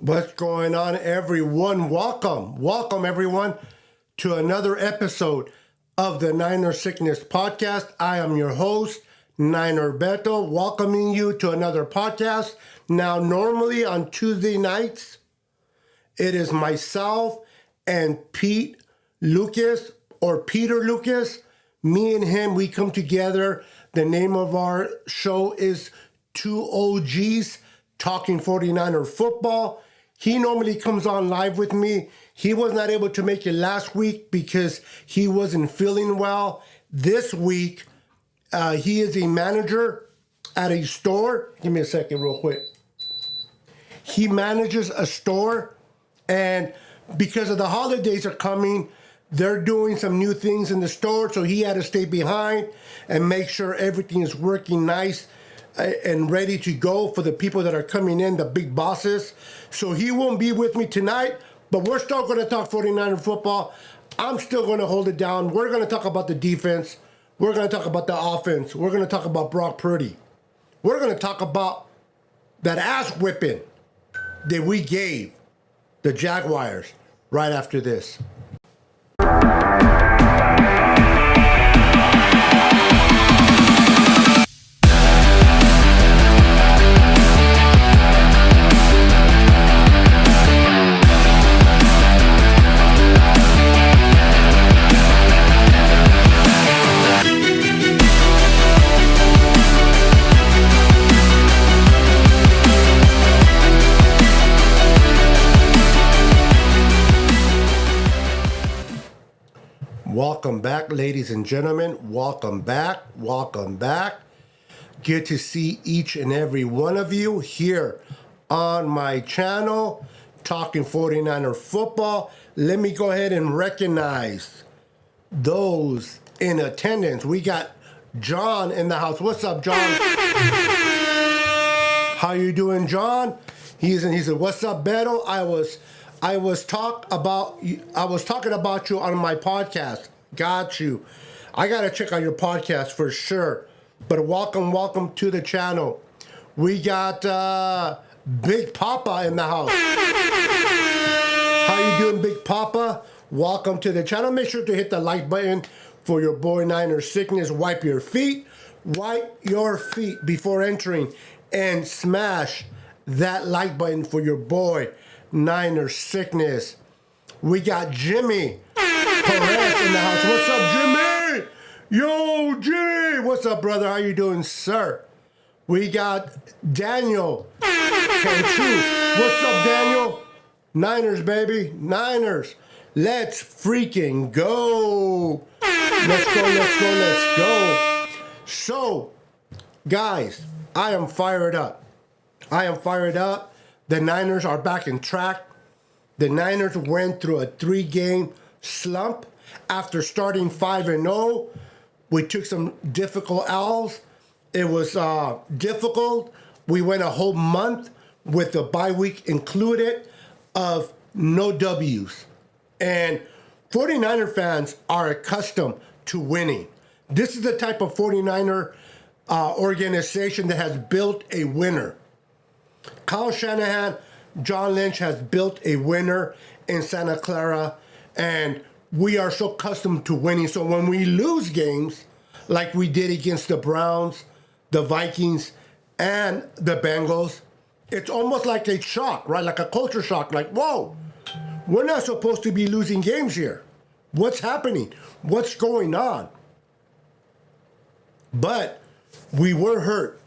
What's going on, everyone? Welcome, everyone, to another episode of the Niner Sickness Podcast. I am your host, Niner Beto, welcoming you to another podcast. Now, normally on Tuesday nights, it is myself and Pete Lucas, or Peter Lucas. Me and him, we come together. The name of our show is Two OGs Talking 49er Football. He normally comes on live with me. He was not able to make it last week because he wasn't feeling well. This week, he is a manager at a store. Give me a second real quick. He manages a store, and because of the holidays are coming, they're doing some new things in the store, so he had to stay behind and make sure everything is working nice and ready to go for the people that are coming in, the big bosses. So he won't be with me tonight, but we're still going to talk 49er football. I'm still going to hold it down. We're going to talk about the defense. We're going to talk about the offense. We're going to talk about Brock Purdy. We're going to talk about that ass whipping that we gave the Jaguars right after this. Welcome back, ladies and gentlemen. Welcome back. Good to see each and every one of you here on my channel, Talking 49er Football. Let me go ahead and recognize those in attendance. We got John in the house. What's up, John? How you doing, John? He said, what's up, Beto? I was talking about you on my podcast. Got you. I gotta check out your podcast for sure. But welcome to the channel. We got Big Papa in the house. How you doing, Big Papa? Welcome to the channel. Make sure to hit the like button for your boy Niner Sickness. Wipe your feet before entering, and smash that like button for your boy Niner Sickness. We got Jimmy Perez in the house. What's up, Jimmy? Yo, Jimmy. What's up, brother? How you doing, sir? We got Daniel Cantu. What's up, Daniel? Niners, baby. Niners. Let's freaking go. Let's go. So, guys, I am fired up. The Niners are back in track. The Niners went through a 3-game slump after starting 5-0. We took some difficult L's. It was difficult. We went a whole month with the bye week included of no W's. And 49er fans are accustomed to winning. This is the type of 49er organization that has built a winner. Kyle Shanahan, John Lynch has built a winner in Santa Clara, and we are so accustomed to winning. So when we lose games, like we did against the Browns, the Vikings, and the Bengals, it's almost like a shock, right? Like a culture shock. Like, whoa, we're not supposed to be losing games here. What's happening? What's going on? But we were hurt.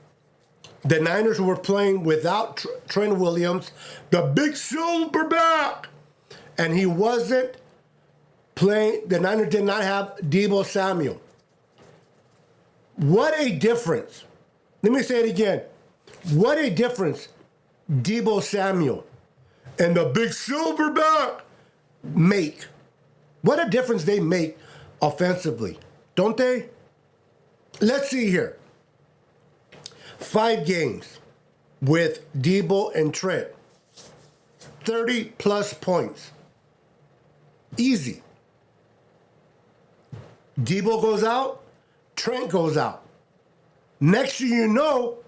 The Niners were playing without Trent Williams, the big silverback, and he wasn't playing. The Niners did not have Deebo Samuel. What a difference. Let me say it again. What a difference Deebo Samuel and the big silverback make. What a difference they make offensively, don't they? Let's see here. 5 games with Deebo and Trent. 30-plus points. Easy. Deebo goes out, Trent goes out. Next thing you know,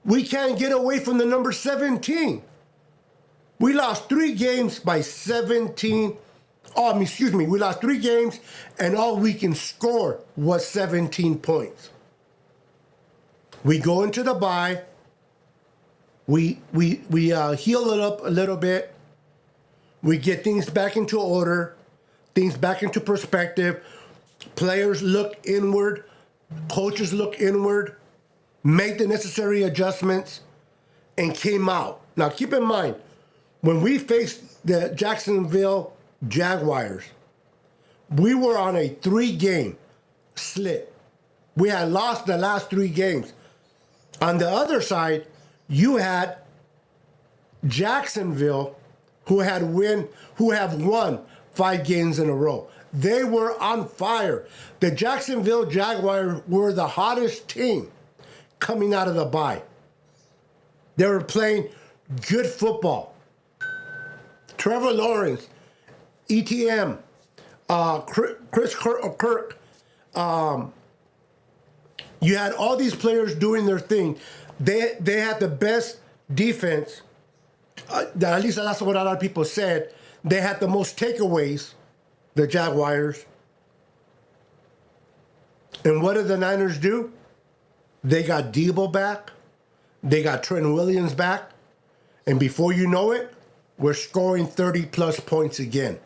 we can't get away from the number 17. We lost 3 games by 17. We lost 3 games, and all we can score was 17 points. We go into the bye. We heal it up a little bit. We get things back into order, things back into perspective. Players look inward, coaches look inward, make the necessary adjustments, and came out. Now, keep in mind, when we faced the Jacksonville Jaguars, we were on a 3-game slip. We had lost the last 3 games. On the other side, you had Jacksonville, who have won 5 games in a row. They were on fire. The Jacksonville Jaguars were the hottest team coming out of the bye. They were playing good football. Trevor Lawrence, ETM, Chris Kirk. You had all these players doing their thing. They had the best defense. At least that's what a lot of people said. They had the most takeaways, the Jaguars. And what did the Niners do? They got Debo back. They got Trent Williams back. And before you know it, we're scoring 30-plus points again.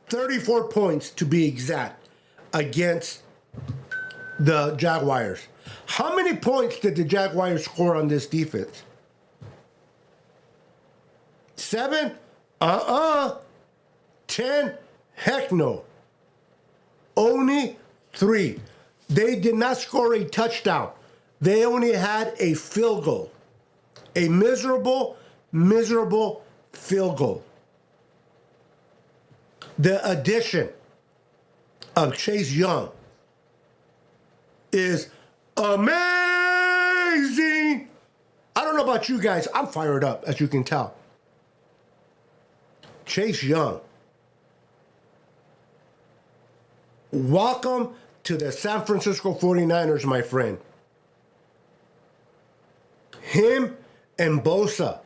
34 points to be exact against the Jaguars. How many points did the Jaguars score on this defense? 7? 10? Heck no. Only 3. They did not score a touchdown. They only had a field goal. A miserable field goal. The addition of Chase Young is amazing. I don't know about you guys. I'm fired up, as you can tell. Chase Young. Welcome to the San Francisco 49ers, my friend. Him and Bosa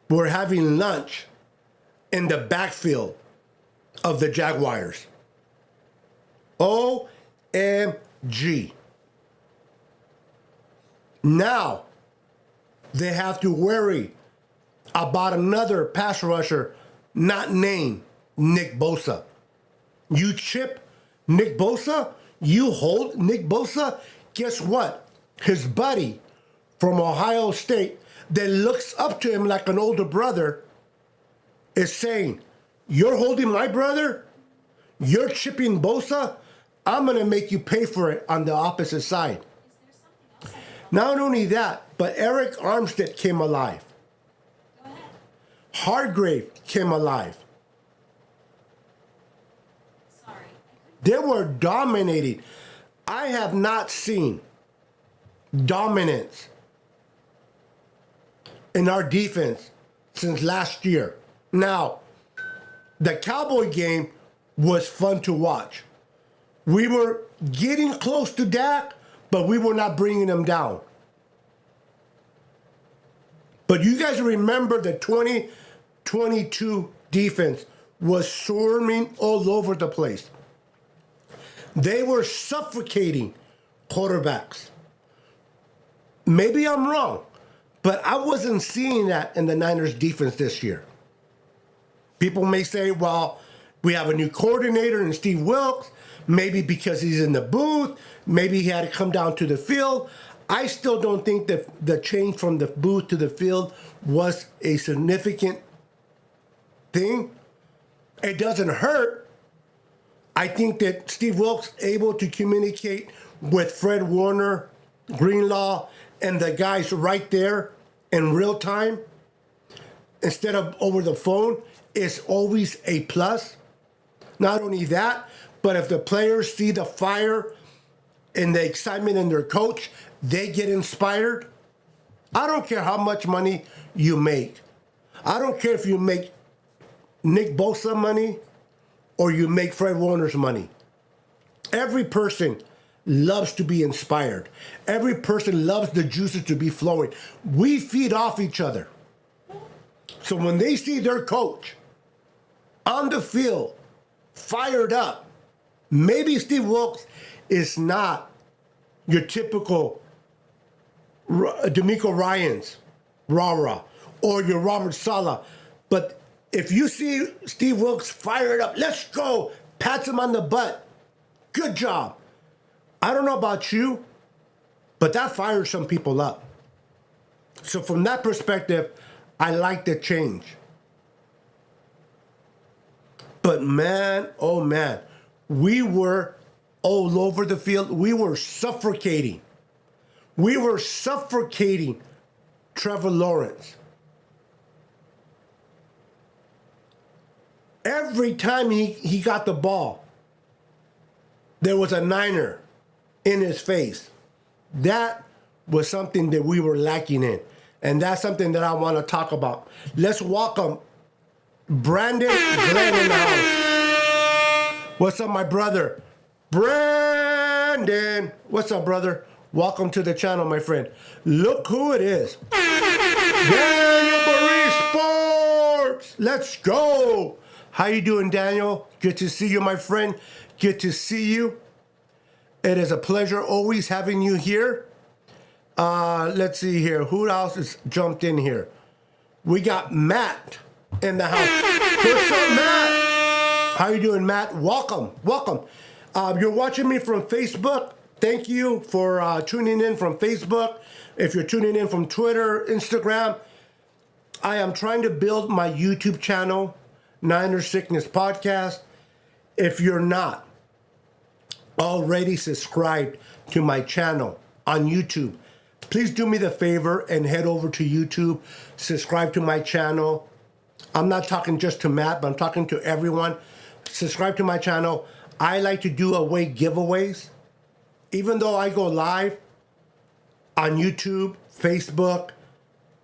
were having lunch in the backfield of the Jaguars. OMG. Now they have to worry about another pass rusher not named Nick Bosa. You chip Nick Bosa, you hold Nick Bosa, guess what? His buddy from Ohio State that looks up to him like an older brother is saying, you're holding my brother? You're chipping Bosa? I'm going to make you pay for it on the opposite side. Not only that, but Eric Armstead came alive. Hargrave came alive. They were dominating. I have not seen dominance in our defense since last year. Now, the Cowboy game was fun to watch. We were getting close to Dak, but we were not bringing him down. But you guys remember the 2022 defense was swarming all over the place. They were suffocating quarterbacks. Maybe I'm wrong, but I wasn't seeing that in the Niners defense this year. People may say, well, we have a new coordinator in Steve Wilks, maybe because he's in the booth, maybe he had to come down to the field. I still don't think that the change from the booth to the field was a significant thing. It doesn't hurt. I think that Steve Wilks able to communicate with Fred Warner, Greenlaw, and the guys right there in real time instead of over the phone is always a plus. Not only that, but if the players see the fire and the excitement in their coach, they get inspired. I don't care how much money you make. I don't care if you make Nick Bosa money or you make Fred Warner's money. Every person loves to be inspired. Every person loves the juices to be flowing. We feed off each other. So when they see their coach on the field, fired up, maybe Steve Wilkes is not your typical D'Amico Ryans, rah-rah, or your Robert Saleh. But if you see Steve Wilkes fired up, let's go, pats him on the butt, good job. I don't know about you, but that fires some people up. So from that perspective, I like the change. But man, oh man, we were all over the field. We were suffocating. We were suffocating Trevor Lawrence. Every time he got the ball, there was a Niner in his face. That was something that we were lacking in. And that's something that I want to talk about. Let's welcome Brandon Glenn in the house. What's up, my brother? Brandon! What's up, brother? Welcome to the channel, my friend. Look who it is. Daniel Marie Sports! Let's go! How you doing, Daniel? Good to see you, my friend. Good to see you. It is a pleasure always having you here. Let's see here. Who else has jumped in here? We got Matt in the house. What's up, Matt? How you doing, Matt? Welcome. You're watching me from Facebook. Thank you for tuning in from Facebook. If you're tuning in from Twitter, Instagram, I am trying to build my YouTube channel, Niner Sickness Podcast. If you're not already subscribed to my channel on YouTube, please do me the favor and head over to YouTube, subscribe to my channel. I'm not talking just to Matt, but I'm talking to everyone. Subscribe to my channel. I like to do away giveaways. Even though I go live on YouTube, Facebook,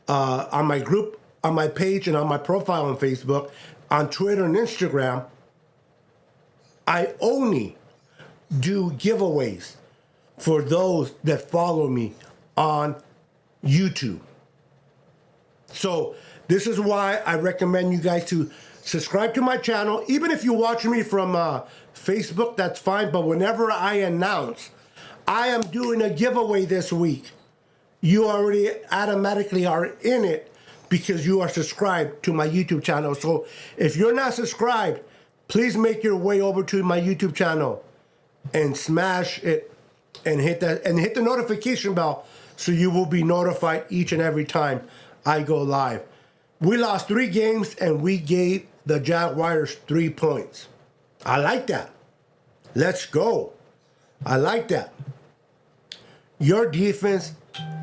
on my group, on my page, and on my profile on Facebook, on Twitter and Instagram, I only do giveaways for those that follow me on YouTube. So this is why I recommend you guys to subscribe to my channel. Even if you watch me from Facebook, that's fine. But whenever I announce I am doing a giveaway this week, you already automatically are in it because you are subscribed to my YouTube channel. So if you're not subscribed, please make your way over to my YouTube channel and smash it and hit the notification bell so you will be notified each and every time I go live. We lost 3 games and we gave the Jaguars 3 points. I like that. Let's go. I like that. Your defense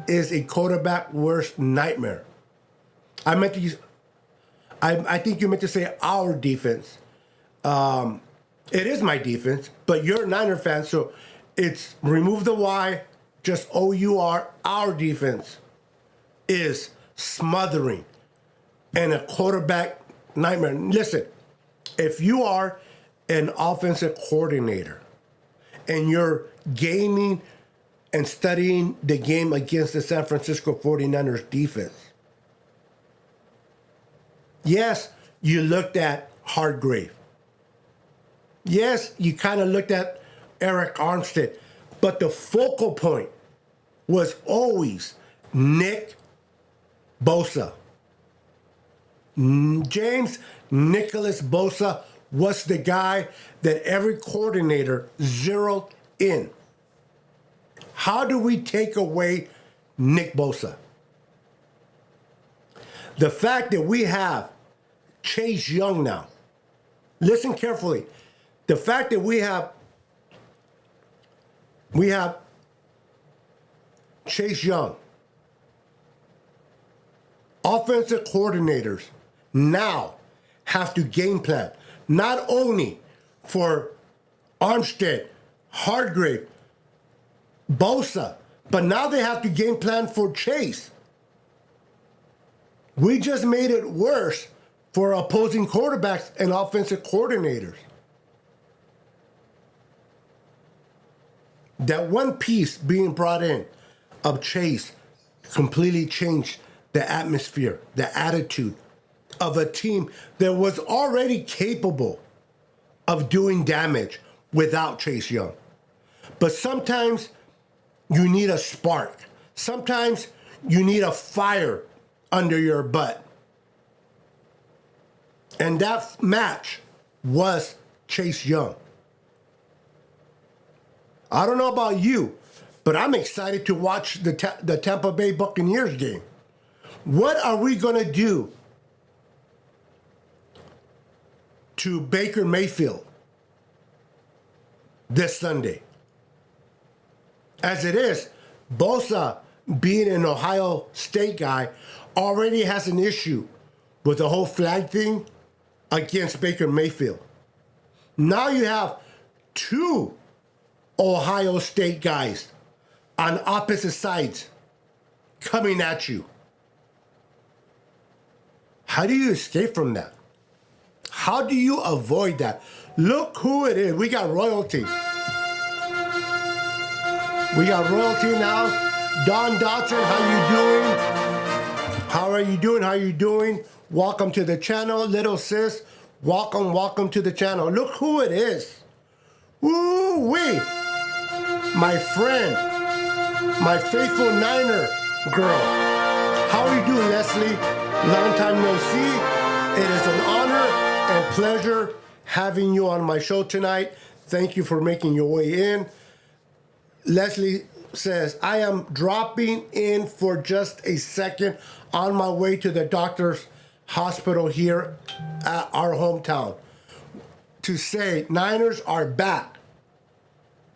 is a quarterback worst nightmare. I meant to use, I think you meant to say our defense. It is my defense, but you're a Niner fan, so it's remove the Y, just O-U-R. Our defense is smothering and a quarterback nightmare. Listen, if you are an offensive coordinator and you're gaming and studying the game against the San Francisco 49ers defense, yes, you looked at Hargrave. Yes, you kind of looked at Eric Armstead, but the focal point was always Nick Bosa. James Nicholas Bosa was the guy that every coordinator zeroed in. How do we take away Nick Bosa? The fact that we have Chase Young now. Listen carefully. The fact that we have Chase Young, offensive coordinators now have to game plan not only for Armstead, Hargrave, Bosa, but now they have to game plan for Chase. We just made it worse for opposing quarterbacks and offensive coordinators. That one piece being brought in of Chase completely changed the atmosphere, the attitude of a team that was already capable of doing damage without Chase Young. But sometimes you need a spark. Sometimes you need a fire under your butt. And that match was Chase Young. I don't know about you, but I'm excited to watch the Tampa Bay Buccaneers game. What are we going to do to Baker Mayfield this Sunday? As it is, Bosa, being an Ohio State guy, already has an issue with the whole flag thing against Baker Mayfield. Now you have two Ohio State guys on opposite sides coming at you. How do you escape from that? How do you avoid that? Look who it is. We got royalty. We got royalty now. Don Dotson, how you doing? How are you doing? How are you doing? Welcome to the channel, little sis. Welcome to the channel. Look who it is. Woo-wee. My friend, my faithful Niner girl. How are you doing, Leslie? Long time no see. It is an honor and pleasure having you on my show tonight. Thank you for making your way in. Leslie says, I am dropping in for just a second on my way to the doctor's hospital here at our hometown to say Niners are back.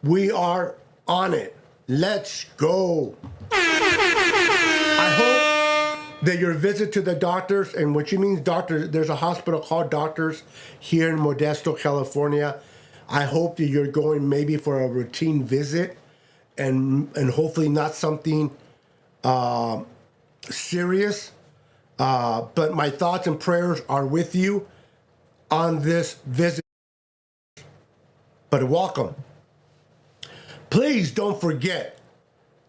We are on it. Let's go. I hope that your visit to the doctors, and what you mean doctors, there's a hospital called Doctors here in Modesto, California. I hope that you're going maybe for a routine visit and hopefully not something serious. But my thoughts and prayers are with you on this visit. But welcome. Please don't forget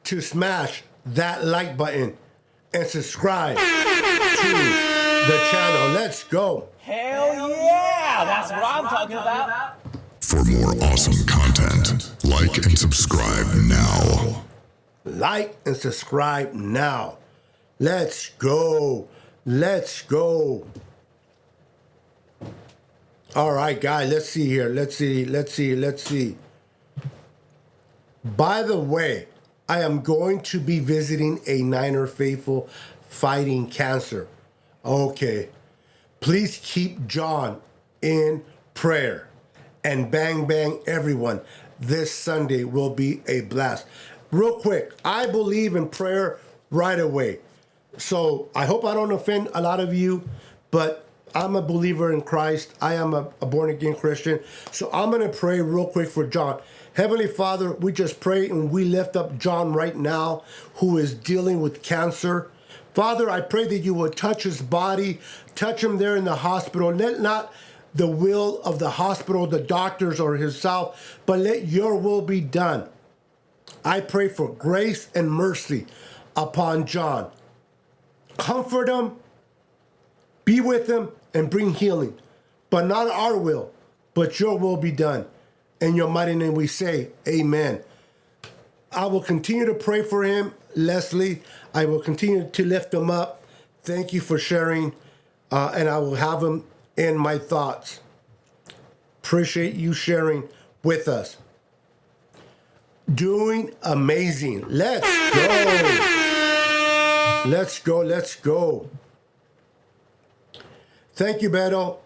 to smash that like button and subscribe to the channel. Let's go. Hell yeah! That's what I'm talking about. For more awesome content, like and subscribe now. Like and subscribe now. Let's go. Let's go. All right, guys, let's see here. Let's see. By the way, I am going to be visiting a Niner faithful fighting cancer. Okay. Please keep John in prayer. And bang, bang, everyone. This Sunday will be a blast. Real quick, I believe in prayer right away. So I hope I don't offend a lot of you, but I'm a believer in Christ. I am a born-again Christian. So I'm going to pray real quick for John. Heavenly Father, we just pray and we lift up John right now, who is dealing with cancer. Father, I pray that you will touch his body, touch him there in the hospital. Let not the will of the hospital, the doctors, or himself, but let your will be done. I pray for grace and mercy upon John. Comfort him, be with him, and bring healing. But not our will, but your will be done. In your mighty name we say, amen. I will continue to pray for him, Leslie. I will continue to lift him up. Thank you for sharing, and I will have him in my thoughts. Appreciate you sharing with us. Doing amazing. Let's go. Let's go. Thank you, Beto.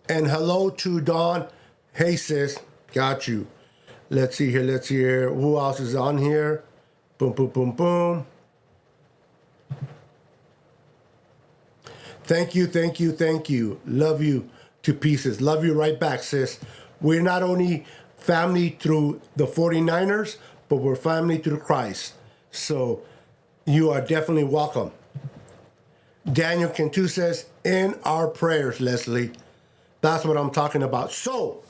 And hello to Dawn. Hey, sis. Got you. Let's see here. Who else is on here? Boom, boom, boom, boom. Thank you. Love you to pieces. Love you right back, sis. We're not only family through the 49ers, but we're family through Christ. So you are definitely welcome. Daniel Cantu says, in our prayers, Leslie. That's what I'm talking about. So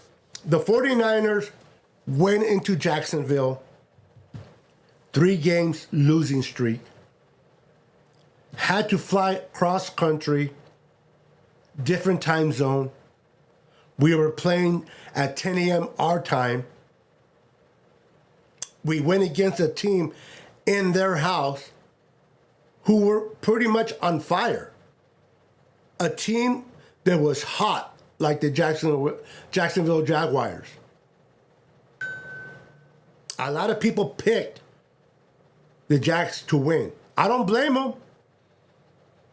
the 49ers went into Jacksonville, 3 games losing streak, had to fly cross country different time zone. We were playing at 10 a.m. our time. We went against a team in their house who were pretty much on fire. A team that was hot, like the Jacksonville Jaguars. A lot of people picked the Jacks to win. I don't blame them.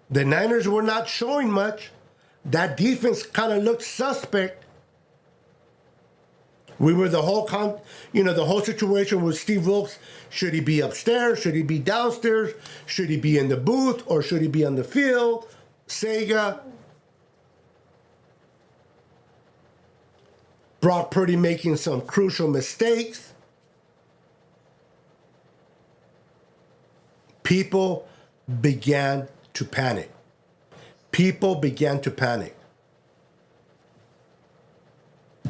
The Niners were not showing much. That defense kind of looked suspect. We were the whole situation with Steve Wilkes. Should he be upstairs? Should he be downstairs? Should he be in the booth or should he be on the field? Sega. Brock Purdy making some crucial mistakes. People began to panic. People began to panic.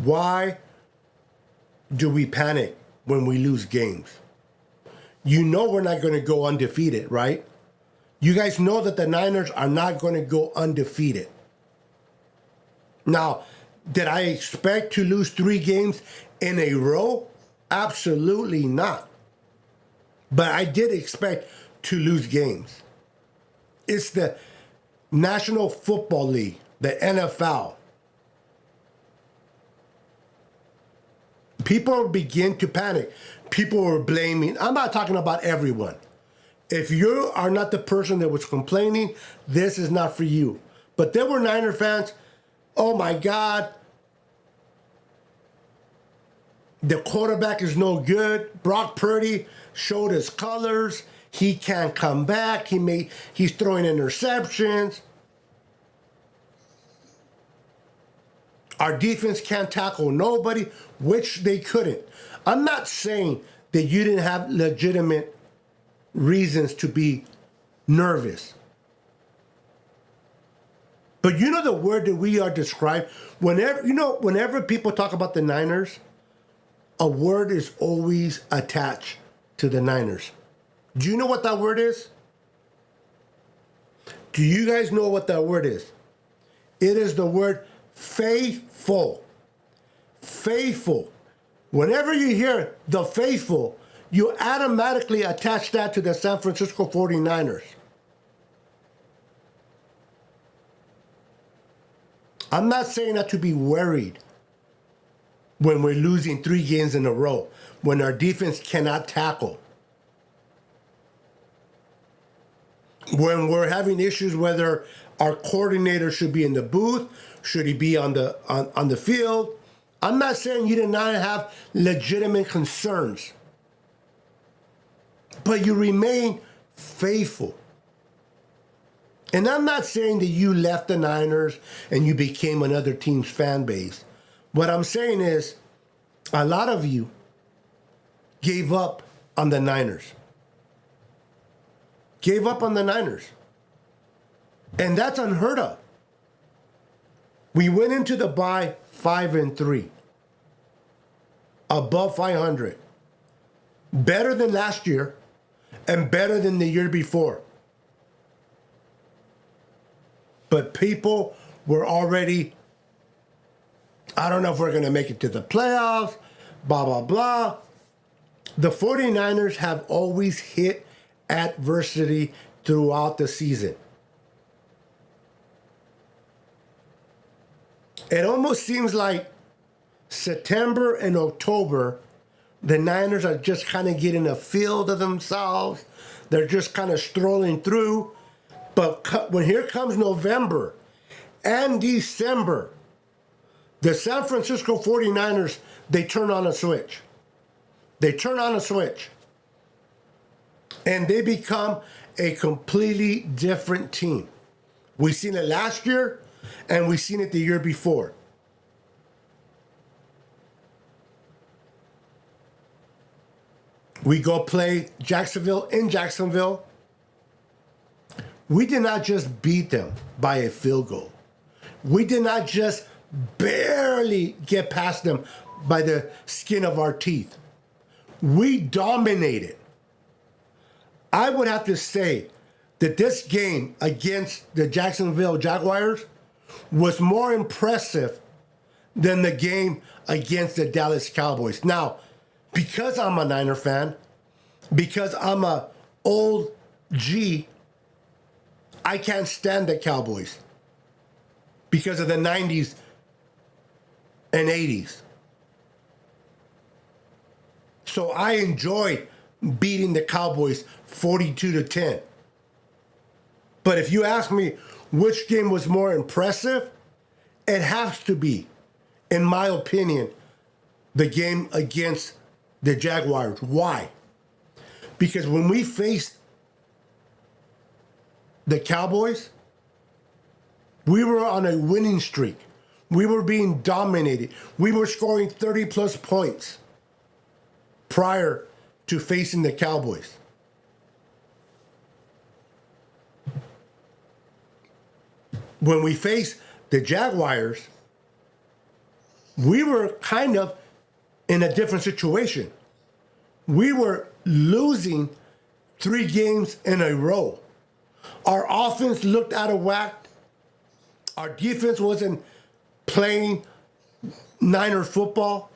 Why do we panic when we lose games? You know we're not going to go undefeated, right? You guys know that the Niners are not going to go undefeated. Now, did I expect to lose 3 games in a row? Absolutely not. But I did expect to lose games. It's the National Football League, the NFL. People begin to panic. People were blaming. I'm not talking about everyone. If you are not the person that was complaining, this is not for you. But there were Niner fans. Oh my God. The quarterback is no good. Brock Purdy showed his colors. He can't come back. He's throwing interceptions. Our defense can't tackle nobody, which they couldn't. I'm not saying that you didn't have legitimate reasons to be nervous. But you know the word that we are described, whenever people talk about the Niners, a word is always attached to the Niners. Do you know what that word is? Do you guys know what that word is? It is the word faithful. Faithful. Whenever you hear the faithful, you automatically attach that to the San Francisco 49ers. I'm not saying that to be worried when we're losing 3 games in a row, when our defense cannot tackle. When we're having issues whether our coordinator should be in the booth, should he be on the field. I'm not saying you did not have legitimate concerns, but you remain faithful. And I'm not saying that you left the Niners and you became another team's fan base. What I'm saying is a lot of you gave up on the Niners. Gave up on the Niners. And that's unheard of. We went into the bye 5-3. Above 500. Better than last year and better than the year before. But people were already, I don't know if we're going to make it to the playoffs, blah, blah, blah. The 49ers have always hit adversity throughout the season. It almost seems like September and October, the Niners are just kind of getting a feel of themselves. They're just kind of strolling through. But when here comes November and December, the San Francisco 49ers, they turn on a switch. They turn on a switch. And they become a completely different team. We've seen it last year, and we've seen it the year before. We go play Jacksonville in Jacksonville. We did not just beat them by a field goal. We did not just barely get past them by the skin of our teeth. We dominated. I would have to say that this game against the Jacksonville Jaguars was more impressive than the game against the Dallas Cowboys. Now, because I'm a Niner fan, because I'm a old G, I can't stand the Cowboys because of the 90s and 80s. So I enjoyed beating the Cowboys 42-10. But if you ask me which game was more impressive, it has to be, in my opinion, the game against the Jaguars. Why? Because when we faced the Cowboys, we were on a winning streak. We were being dominated. We were scoring 30-plus points prior to facing the Cowboys. When we faced the Jaguars, we were kind of in a different situation. We were losing 3 games in a row. Our offense looked out of whack. Our defense wasn't playing Niner football.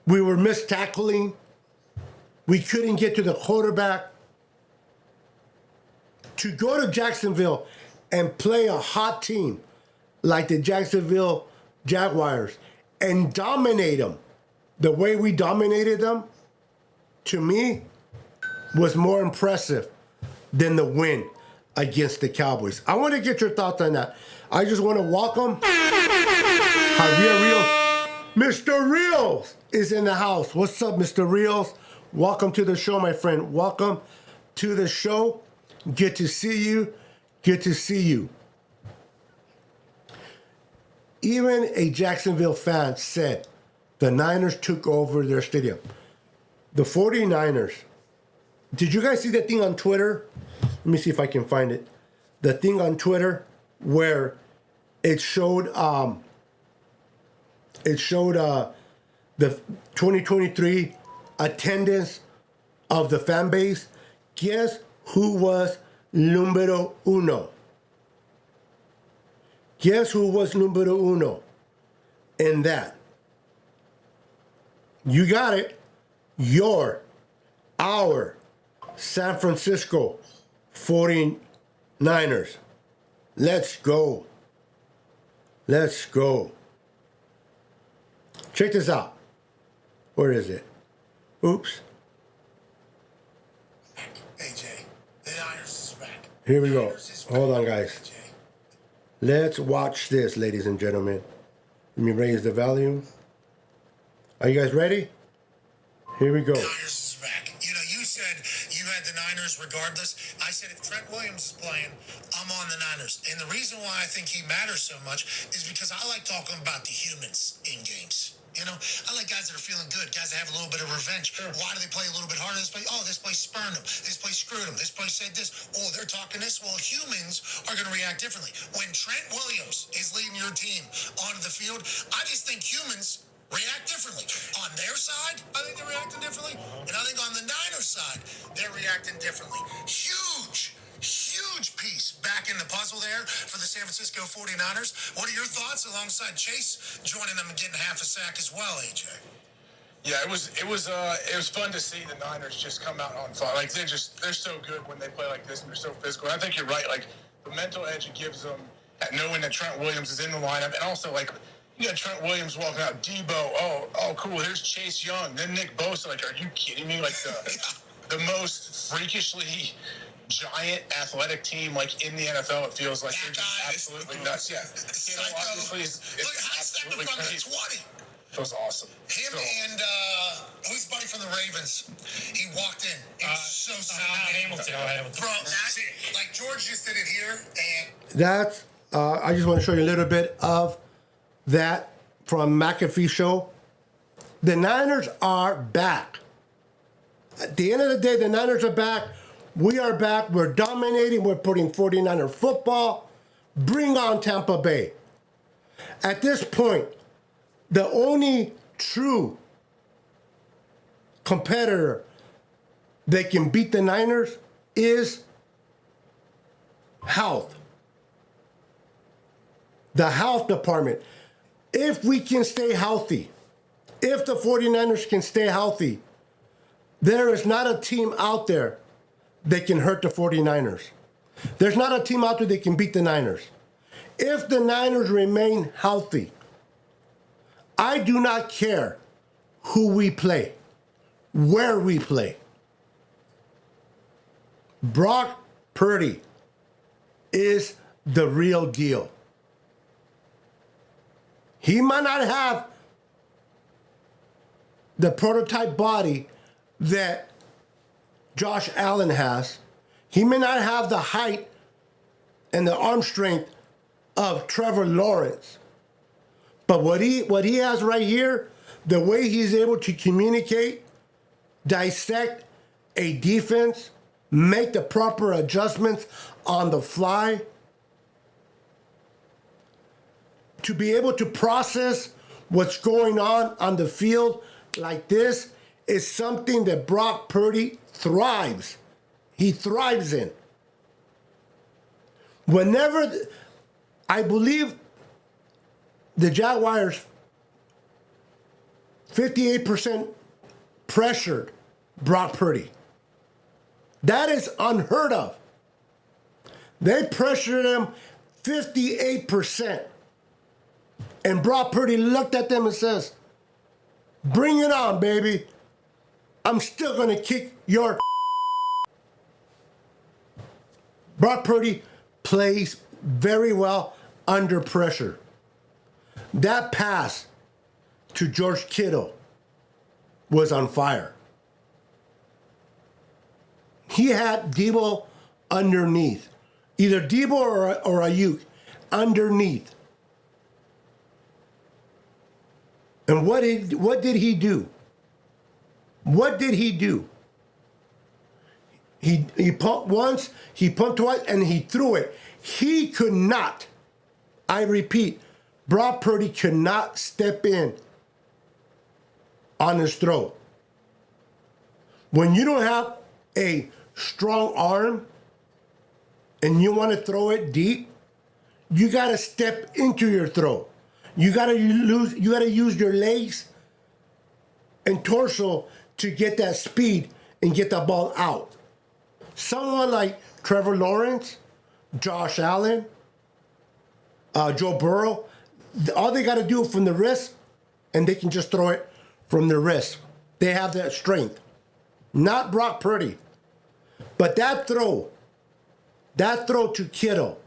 We were mistackling. We couldn't get to the quarterback. To go to Jacksonville and play a hot team like the Jacksonville Jaguars and dominate them the way we dominated them, to me, was more impressive than the win against the Cowboys. I want to get your thoughts on that. I just want to welcome Javier Rios. Mr. Rios is in the house. What's up, Mr. Rios? Welcome to the show, my friend. Welcome to the show. Good to see you. Good to see you. Even a Jacksonville fan said the Niners took over their stadium. The 49ers. Did you guys see that thing on Twitter? Let me see if I can find it. The thing on Twitter where it showed the 2023 attendance of the fan base. Guess who was numero uno? Guess who was numero uno in that? You got it. Our San Francisco 49ers. Let's go. Let's go. Check this out. Where is it? Oops. AJ, the Niners is back. Here we go. Hold on, guys. Let's watch this, ladies and gentlemen. Let me raise the volume. Are you guys ready? Here we go. The Niners is back. You know, you said you had the Niners regardless. I said if Trent Williams is playing, I'm on the Niners. And the reason why I think he matters so much is because I like talking about the humans in games. You know, I like guys that are feeling good, guys that have a little bit of revenge. Sure. Why do they play a little bit harder? This place spurned them. This place screwed them. This place said this. Oh, they're talking this. Well, humans are going to react differently. When Trent Williams is leading your team onto the field, I just think humans react differently. On their side, I think they're reacting differently. And I think on the Niners side, they're reacting differently. Huge piece back in the puzzle there for the San Francisco 49ers. What are your thoughts alongside Chase joining them and getting half a sack as well, AJ? Yeah, it was fun to see the Niners just come out on fire. Like they're so good when they play like this and they're so physical. And I think you're right. Like the mental edge it gives them at knowing that Trent Williams is in the lineup, and also like you got Trent Williams walking out, Debo. Oh, cool. Here's Chase Young. Then Nick Bosa. Like, are you kidding me? Like the most freakishly giant athletic team like in the NFL. It feels like they're just absolutely nuts. Yeah, obviously it's absolutely crazy. 20. It was awesome. Him and who's buddy from the Ravens? He walked in. He was so Hamilton. Bro, like George just did it here, and That's I just want to show you a little bit of that from McAfee show. The Niners are back. At the end of the day, the Niners are back. We are back. We're dominating. We're putting 49er football. Bring on Tampa Bay. At this point, the only true competitor that can beat the Niners is health. the health department. If we can stay healthy, if the 49ers can stay healthy, there is not a team out there that can hurt the 49ers. There's not a team out there that can beat the Niners. If the Niners remain healthy, I do not care who we play, where we play. Brock Purdy is the real deal. He might not have the prototype body that Josh Allen has. He may not have the height and the arm strength of Trevor Lawrence. But what he has right here, the way he's able to communicate, dissect a defense, make the proper adjustments on the fly, to be able to process what's going on the field like this is something that Brock Purdy thrives. He thrives in. Whenever, I believe the Jaguars 58% pressured Brock Purdy. That is unheard of. They pressured him 58%. And Brock Purdy looked at them and says, bring it on, baby. I'm still going to kick your Brock Purdy plays very well under pressure. That pass to George Kittle was on fire. He had Debo underneath. Either Debo or Ayuk underneath. And what did he do? What did he do? He pumped once, he pumped twice, and he threw it. He could not, I repeat, Brock Purdy could not step in on his throw. When you don't have a strong arm and you want to throw it deep, you got to step into your throw. You got to use your legs and torso to get that speed and get the ball out. Someone like Trevor Lawrence, Josh Allen, Joe Burrow, all they got to do from the wrist, and they can just throw it from the wrist. They have that strength. Not Brock Purdy. But that throw to Kittle,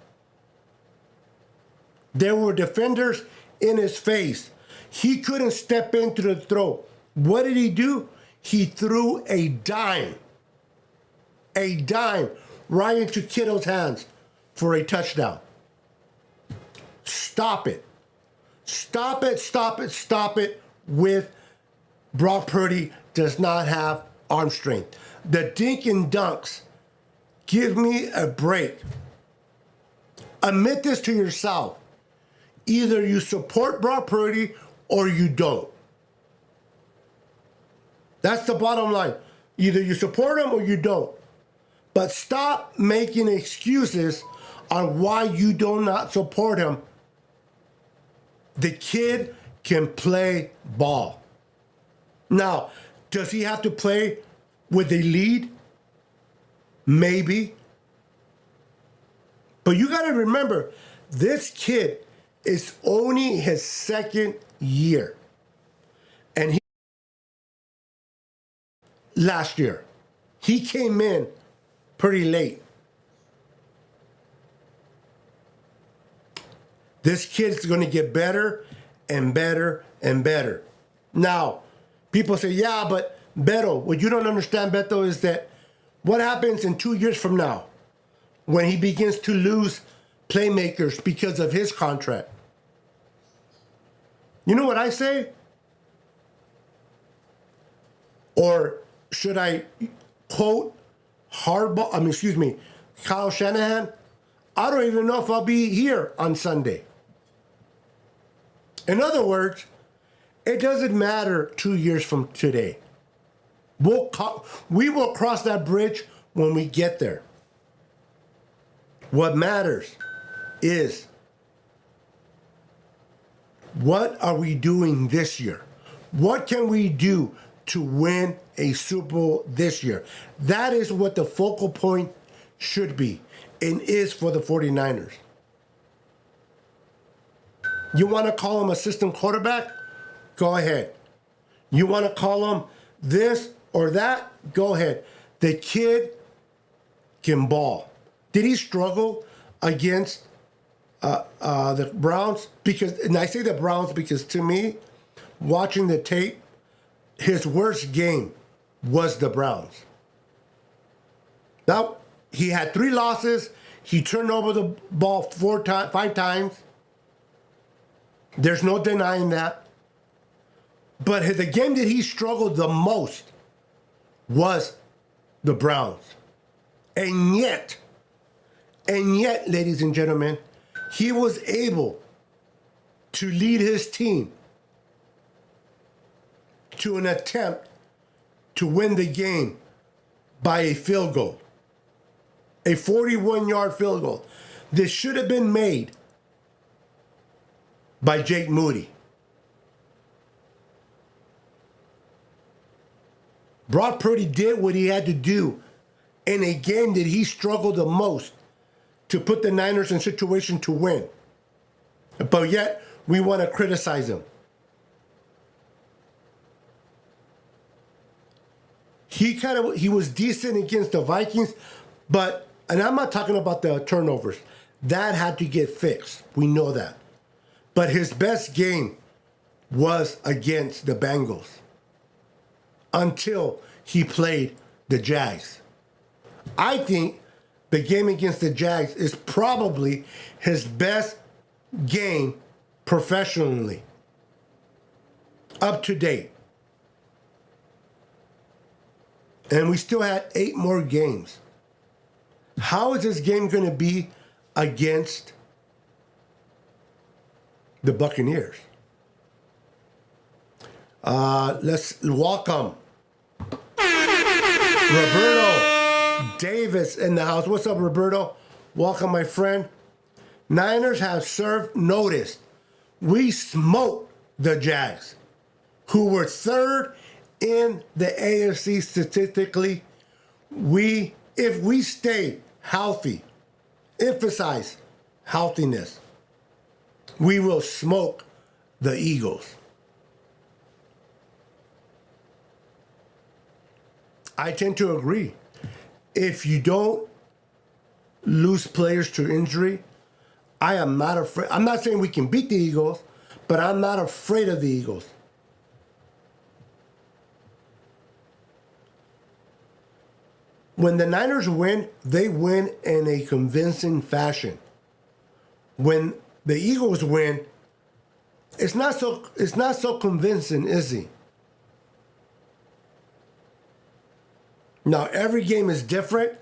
there were defenders in his face. He couldn't step into the throw. What did he do? He threw a dime right into Kittle's hands for a touchdown. Stop it. Stop it with Brock Purdy does not have arm strength. The dink and dunks, give me a break. Admit this to yourself. Either you support Brock Purdy or you don't. That's the bottom line. Either you support him or you don't. But stop making excuses on why you do not support him. The kid can play ball. Now, does he have to play with a lead? Maybe. But you got to remember, this kid is only his second year. And last year, he came in pretty late. This kid's going to get better and better and better. Now, people say, yeah, but Beto, what you don't understand, Beto, is that what happens in 2 years from now when he begins to lose playmakers because of his contract? You know what I say? Or should I quote Kyle Shanahan? I don't even know if I'll be here on Sunday. In other words, it doesn't matter 2 years from today. We will cross that bridge when we get there. What matters is What are we doing this year? What can we do to win a Super Bowl this year? That is what the focal point should be and is for the 49ers. You want to call him a system quarterback? Go ahead. You want to call him this or that? Go ahead. The kid can ball. Did he struggle against the Browns? And I say the Browns because to me, watching the tape, his worst game was the Browns. Now, he had 3 losses. He turned over the ball 5 times. There's no denying that. But the game that he struggled the most was the Browns. And yet, ladies and gentlemen, he was able to lead his team to an attempt to win the game by a field goal. A 41-yard field goal. This should have been made by Jake Moody. Brock Purdy did what he had to do in a game that he struggled the most to put the Niners in situation to win. But yet, we want to criticize him. He was decent against the Vikings, and I'm not talking about the turnovers. That had to get fixed. We know that. But his best game was against the Bengals until he played the Jags. I think the game against the Jags is probably his best game professionally, up to date. And we still had 8 more games. How is this game going to be against the Buccaneers? Let's welcome Roberto Davis in the house. What's up, Roberto? Welcome, my friend. Niners have served notice. We smoked the Jags, who were 3rd in the AFC statistically. If we stay healthy, emphasize healthiness, we will smoke the Eagles. I tend to agree. If you don't lose players to injury, I am not afraid. I'm not saying we can beat the Eagles, but I'm not afraid of the Eagles. When the Niners win, they win in a convincing fashion. When the Eagles win, it's not so convincing, is he? Now, every game is different.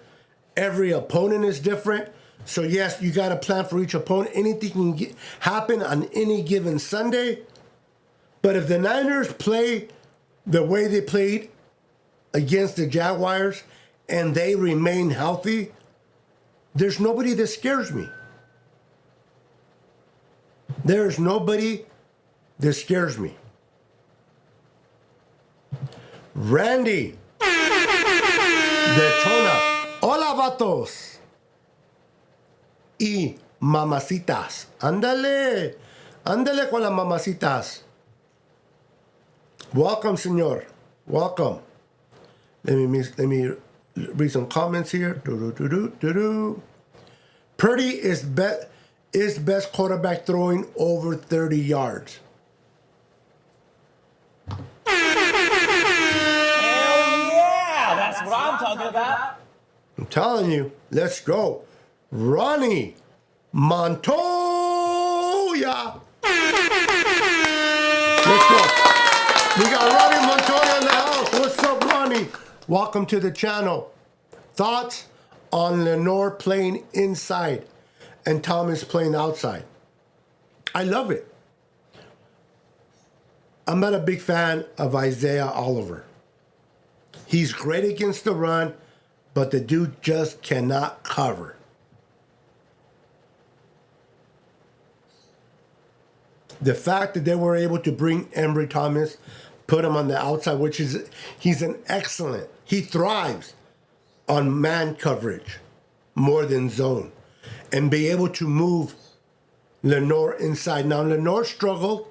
Every opponent is different. So, yes, you got to plan for each opponent. Anything can happen on any given Sunday. But if the Niners play the way they played against the Jaguars and they remain healthy, there's nobody that scares me. There's nobody that scares me. Randy Daytona. Hola, vatos. Y mamacitas. Ándale. Ándale con las mamacitas. Welcome, senor. Welcome. Let me read some comments here. Purdy is best quarterback throwing over 30 yards. That's what I'm talking about. I'm telling you, let's go. Ronnie Montoya. Let's go. We got Ronnie Montoya in the house. What's up, Ronnie? Welcome to the channel. Thoughts on Lenore playing inside and Thomas playing outside? I love it. I'm not a big fan of Isaiah Oliver. He's great against the run, but the dude just cannot cover. The fact that they were able to bring Embry Thomas, put him on the outside, which is, he's an excellent, he thrives on man coverage more than zone, and be able to move Lenore inside. Now, Lenore struggled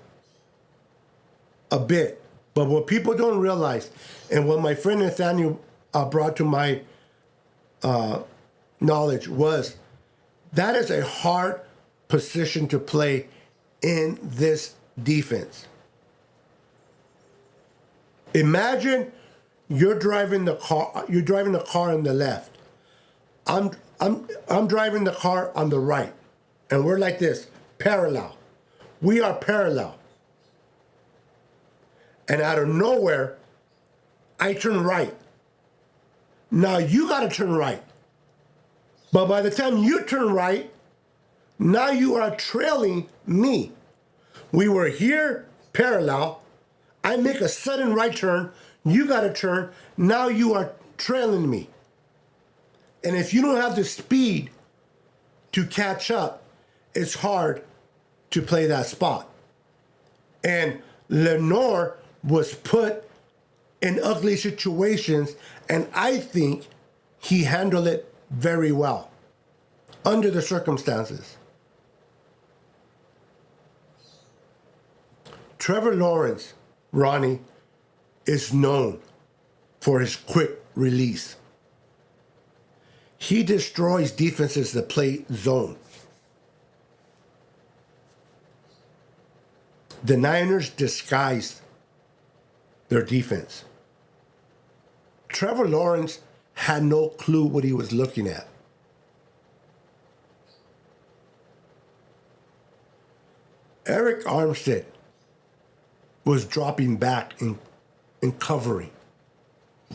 a bit, but what people don't realize, and what my friend Nathaniel brought to my knowledge, was that is a hard position to play in this defense. Imagine you're driving the car. You're driving the car on the left. I'm driving the car on the right, and we're like this, parallel. We are parallel. And out of nowhere, I turn right. Now you got to turn right. But by the time you turn right, now you are trailing me. We were here parallel. I make a sudden right turn. You got to turn. Now you are trailing me. And if you don't have the speed to catch up, it's hard to play that spot. And Lenore was put in ugly situations, and I think he handled it very well under the circumstances. Trevor Lawrence, Ronnie, is known for his quick release. He destroys defenses that play zone. The Niners disguised their defense. Trevor Lawrence had no clue what he was looking at. Eric Armstead was dropping back and covering.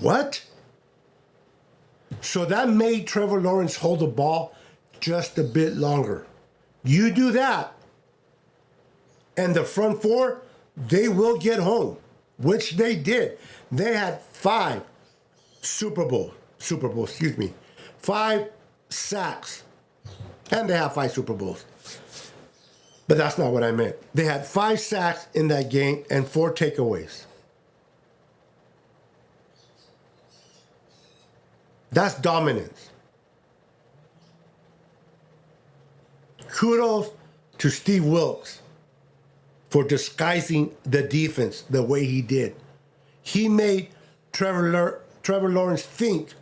What? So that made Trevor Lawrence hold the ball just a bit longer. You do that, and the front four, they will get home, which they did. They had 5 sacks, and they have 5 Super Bowls. But that's not what I meant. They had 5 sacks in that game and 4 takeaways. That's dominance. Kudos to Steve Wilkes for disguising the defense the way he did. He made Trevor Lawrence think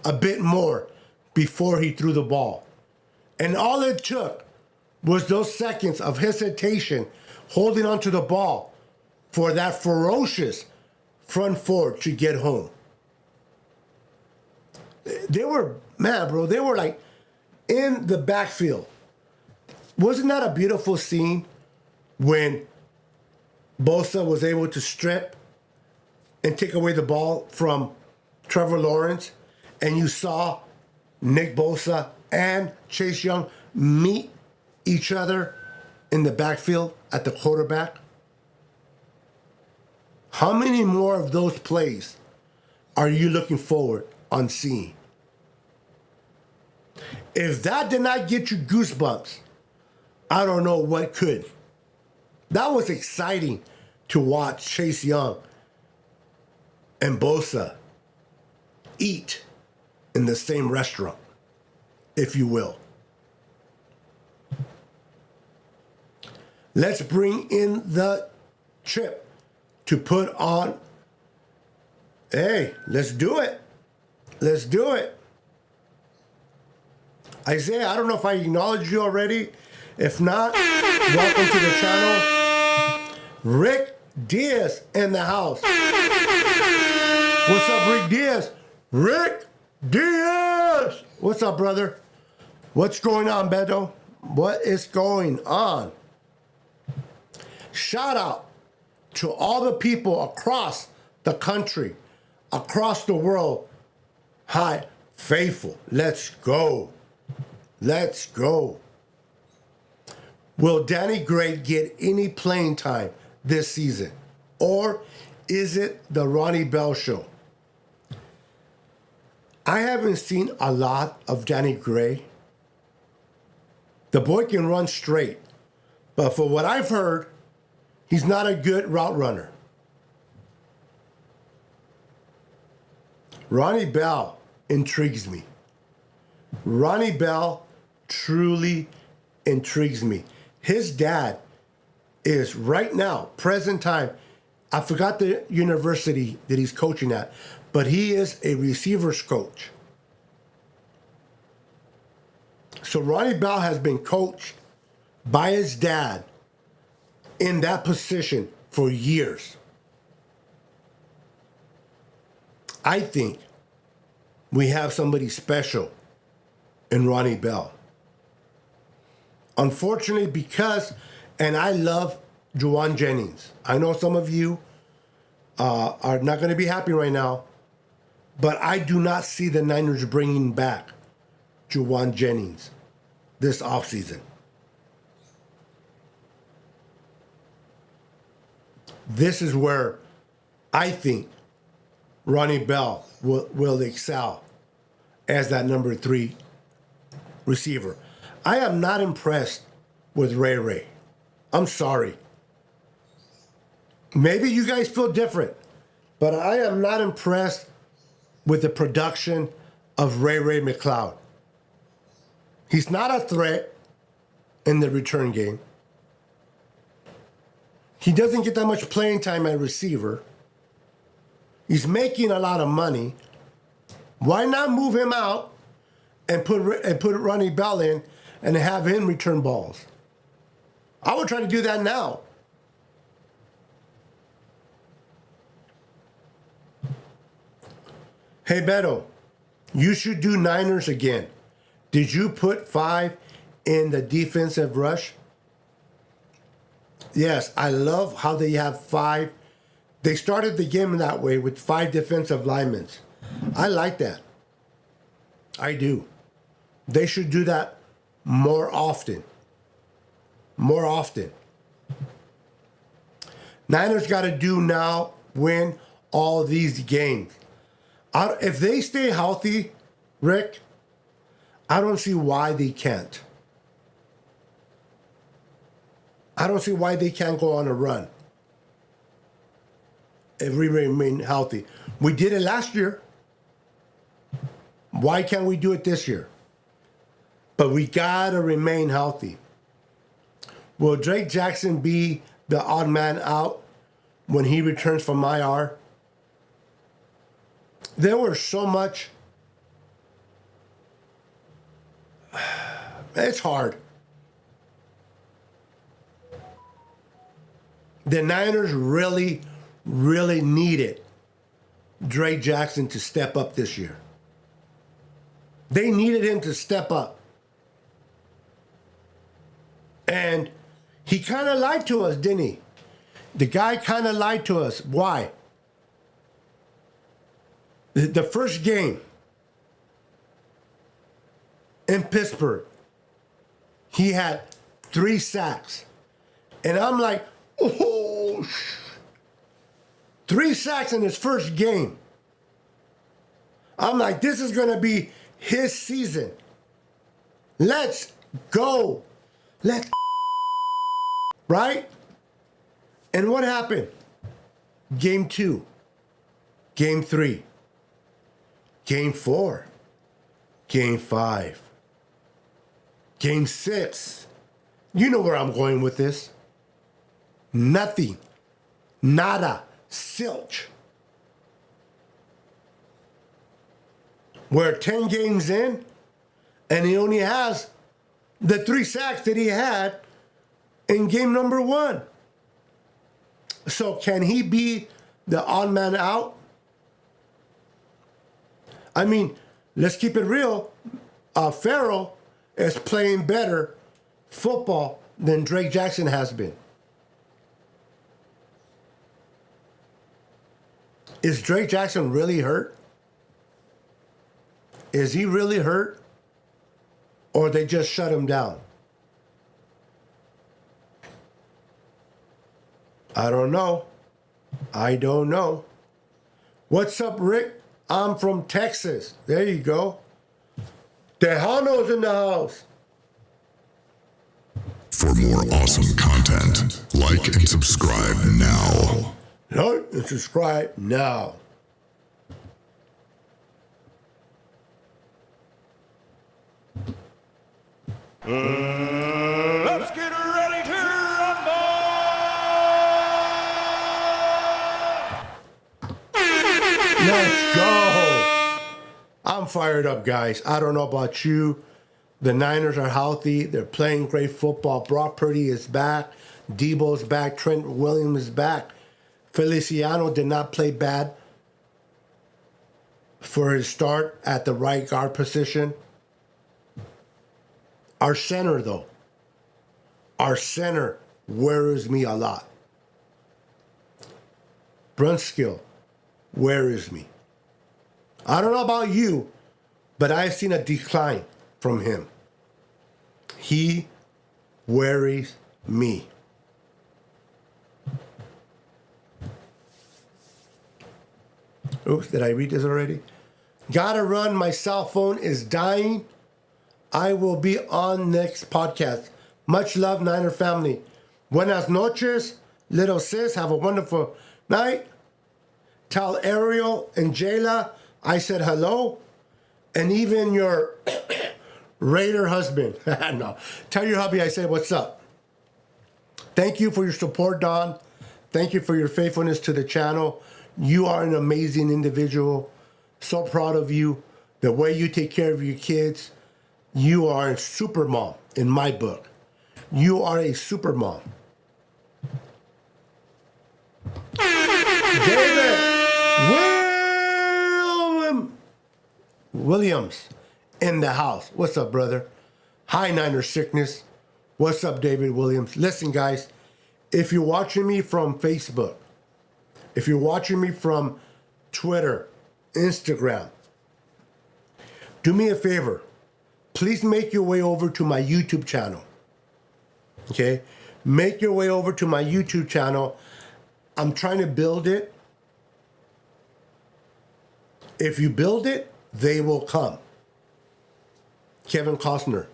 a bit more before he threw the ball. And all it took was those seconds of hesitation holding onto the ball for that ferocious front four to get home. They were, man, bro, they were like in the backfield. Wasn't that a beautiful scene when Bosa was able to strip and take away the ball from Trevor Lawrence, and you saw Nick Bosa and Chase Young meet each other in the backfield at the quarterback? How many more of those plays are you looking forward on seeing? If that did not get you goosebumps, I don't know what could. That was exciting to watch Chase Young and Bosa eat in the same restaurant, if you will. Let's bring in the chip to put on. Hey, let's do it. Let's do it. Isaiah, I don't know if I acknowledged you already. If not, welcome to the channel. Rick Diaz in the house. What's up, Rick Diaz? Rick Diaz! What's up, brother? What's going on, Beto? What is going on? Shout out to all the people across the country, across the world. Hi, faithful. Let's go. Let's go. Will Danny Gray get any playing time this season? Or is it the Ronnie Bell show? I haven't seen a lot of Danny Gray. The boy can run straight. But for what I've heard, He's not a good route runner. Ronnie Bell intrigues me. Ronnie Bell truly intrigues me. His dad is right now, present time, I forgot the university that he's coaching at, but he is a receivers coach. So Ronnie Bell has been coached by his dad in that position for years. I think we have somebody special in Ronnie Bell. Unfortunately, because, and I love Juwan Jennings. I know some of you are not going to be happy right now, but I do not see the Niners bringing back Juwan Jennings this offseason. This is where I think Ronnie Bell will excel as that number 3 receiver. I am not impressed with Ray Ray. I'm sorry. Maybe you guys feel different, but I am not impressed with the production of Ray Ray McCloud. He's not a threat in the return game. He doesn't get that much playing time at receiver. He's making a lot of money. Why not move him out and put Ronnie Bell in and have him return balls? I would try to do that now. Hey, Beto, you should do Niners again. Did you put 5 in the defensive rush? Yes, I love how they have 5. They started the game that way with 5 defensive linemen. I like that. I do. They should do that more often. More often. Niners got to do now, win all these games. If they stay healthy, Rick, I don't see why they can't. I don't see why they can't go on a run if we remain healthy. We did it last year. Why can't we do it this year? But we got to remain healthy. Will Drake Jackson be the odd man out when he returns from IR? There was so much. It's hard. The Niners really, really needed Drake Jackson to step up this year. They needed him to step up. And he kind of lied to us, didn't he? The guy kind of lied to us. Why? The first game in Pittsburgh, he had 3 sacks. And I'm like, oh, 3 sacks in his first game. I'm like, this is going to be his season. Let's go. Let's, right? And what happened? Game 2, game 3, game 4, game 5, game 6. You know where I'm going with this. Nothing. Nada. Zilch. We're 10 games in, and he only has the 3 sacks that he had in game number 1. So can he be the odd man out? I mean, let's keep it real. Farrell is playing better football than Drake Jackson has been. Is Drake Jackson really hurt? Is he really hurt? Or they just shut him down? I don't know. I don't know. What's up, Rick? I'm from Texas. There you go. Tejano's in the house. For more awesome content, like and subscribe now. Like and subscribe now. Let's get ready to rumble! Let's go. I'm fired up, guys. I don't know about you. The Niners are healthy. They're playing great football. Brock Purdy is back. Debo's back. Trent Williams is back. Feliciano did not play bad for his start at the right guard position. Our center, though. Our center worries me a lot. Brunskill worries me. I don't know about you, but I've seen a decline from him. He worries me. Oops, did I read this already? Gotta run, my cell phone is dying. I will be on next podcast. Much love, Niner family. Buenas noches, little sis. Have a wonderful night. Tell Ariel and Jayla I said hello. And even your Raider husband. No. Tell your hubby I said what's up. Thank you for your support, Don. Thank you for your faithfulness to the channel. You are an amazing individual. So proud of you. The way you take care of your kids. You are a super mom in my book. You are a super mom. David Williams in the house. What's up, brother? Hi, Niner Sickness. What's up, David Williams? Listen, guys, if you're watching me from Facebook, if you're watching me from Twitter, Instagram, do me a favor. Please make your way over to my YouTube channel. Okay? Make your way over to my YouTube channel. I'm trying to build it. If you build it, they will come. Kevin Costner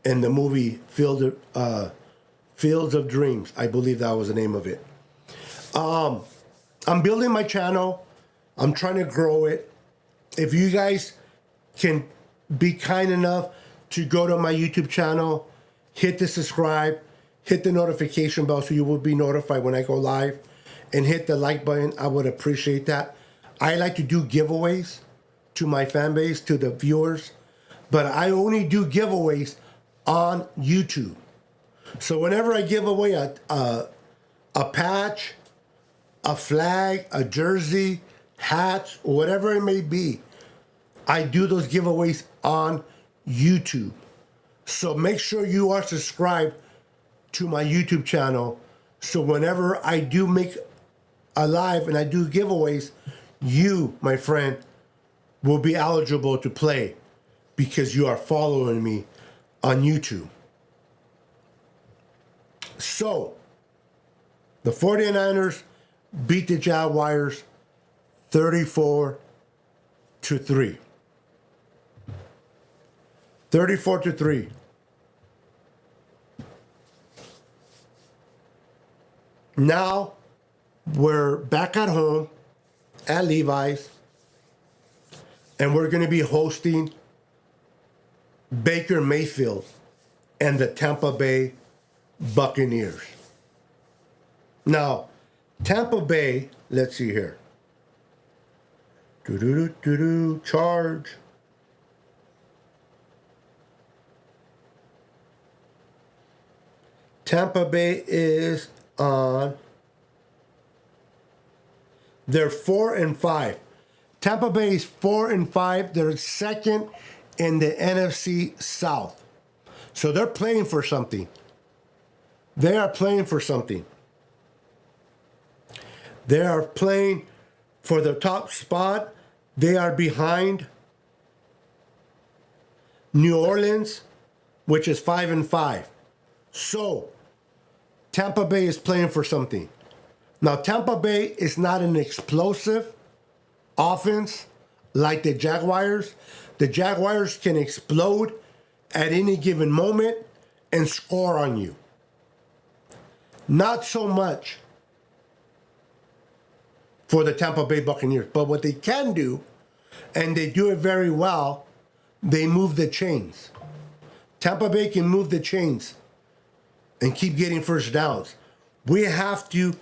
in the movie Fields of Dreams. I believe that was the name of it. I'm building my channel. I'm trying to grow it. If you guys can be kind enough to go to my YouTube channel, hit the subscribe, hit the notification bell so you will be notified when I go live, and hit the like button. I would appreciate that. I like to do giveaways to my fan base, to the viewers, but I only do giveaways on YouTube. So whenever I give away a patch, a flag, a jersey, hats, whatever it may be, I do those giveaways on YouTube. So make sure you are subscribed to my YouTube channel. So whenever I do make a live and I do giveaways, you, my friend, will be eligible to play because you are following me on YouTube. So, the 49ers beat the Jaguars 34-3. 34-3. Now, we're back at home at Levi's, and we're going to be hosting Baker Mayfield and the Tampa Bay Buccaneers. Now, Tampa Bay, let's see here. Charge. Tampa Bay is on. They're 4-5. Tampa Bay is 4-5. They're second in the NFC South. So they're playing for something. They are playing for something. They are playing for the top spot. They are behind New Orleans, which is 5-5. So Tampa Bay is playing for something. Now, Tampa Bay is not an explosive offense like the Jaguars. The Jaguars can explode at any given moment and score on you. Not so much for the Tampa Bay Buccaneers. But what they can do, and they do it very well, they move the chains. Tampa Bay can move the chains and keep getting first downs. We have to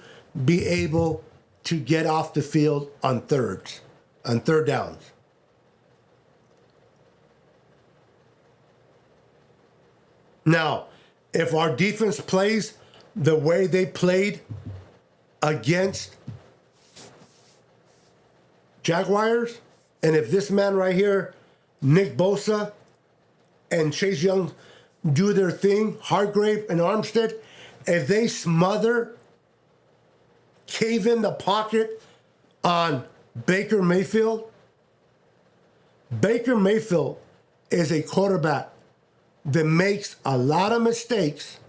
be able to get off the field on third downs. Now, if our defense plays the way they played against Jaguars, and if this man right here, Nick Bosa and Chase Young, do their thing, Hargrave and Armstead, if they smother, cave in the pocket on Baker Mayfield is a quarterback that makes a lot of mistakes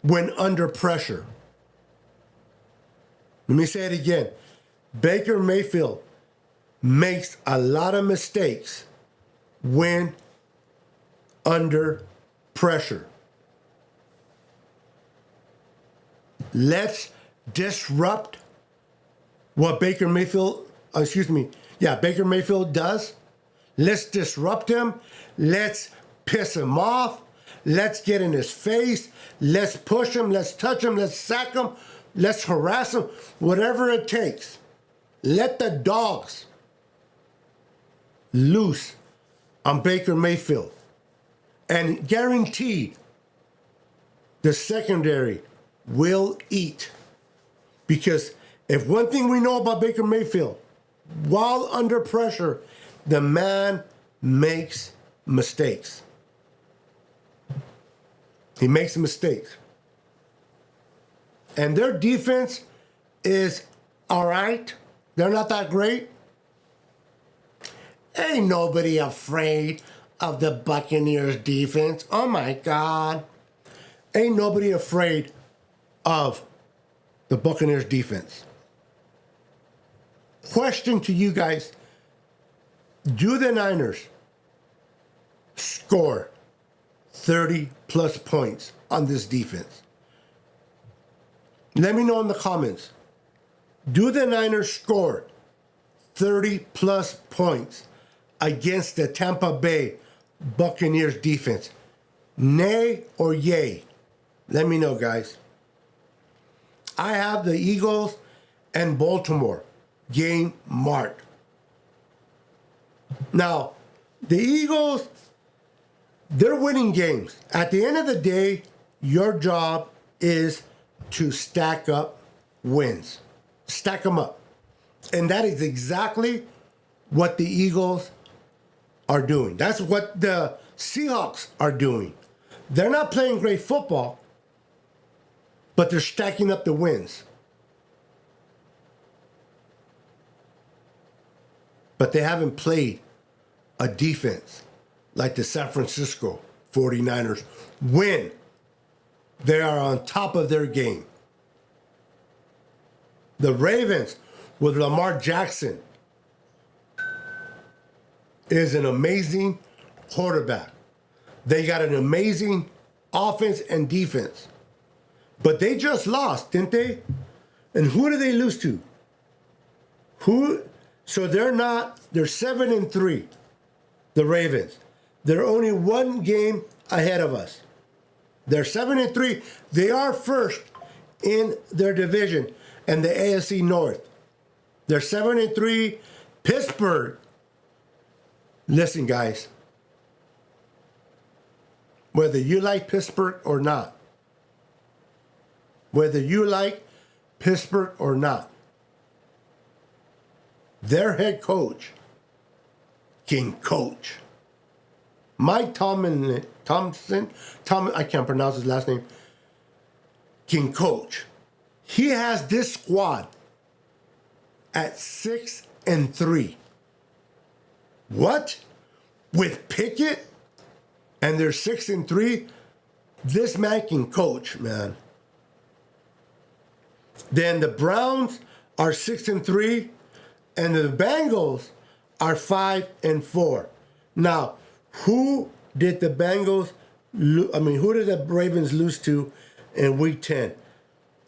when under pressure. Let me say it again. Baker Mayfield makes a lot of mistakes when under pressure. Let's disrupt what Baker Mayfield does. Let's disrupt him. Let's piss him off. Let's get in his face. Let's push him. Let's touch him. Let's sack him. Let's harass him. Whatever it takes. Let the dogs loose on Baker Mayfield. And guaranteed the secondary will eat. Because if one thing we know about Baker Mayfield, while under pressure, the man makes mistakes. He makes mistakes. And their defense is all right. They're not that great. Ain't nobody afraid of the Buccaneers defense. Oh my God. Ain't nobody afraid of the Buccaneers defense. Question to you guys. Do the Niners score 30 plus points on this defense? Let me know in the comments. Do the Niners score 30 plus points against the Tampa Bay Buccaneers defense? Nay or yay? Let me know, guys. I have the Eagles and Baltimore game marked. Now, the Eagles, they're winning games. At the end of the day, your job is to stack up wins. Stack them up. And that is exactly what the Eagles are doing. That's what the Seahawks are doing. They're not playing great football, but they're stacking up the wins. But they haven't played a defense like the San Francisco 49ers when they are on top of their game. The Ravens with Lamar Jackson is an amazing quarterback. They got an amazing offense and defense. But they just lost, didn't they? And who did they lose to? So they're 7-3, the Ravens. They're only one game ahead of us. They're 7-3. They are first in their division and the AFC North. They're 7-3. Pittsburgh. Listen, guys. Whether you like Pittsburgh or not, their head coach can coach. Mike Thompson, I can't pronounce his last name, can coach. He has this squad at 6-3. What? With Pickett and they're 6-3? This man can coach, man. Then the Browns are 6-3, and the Bengals are 5-4. Now, who did the Ravens lose to in Week 10?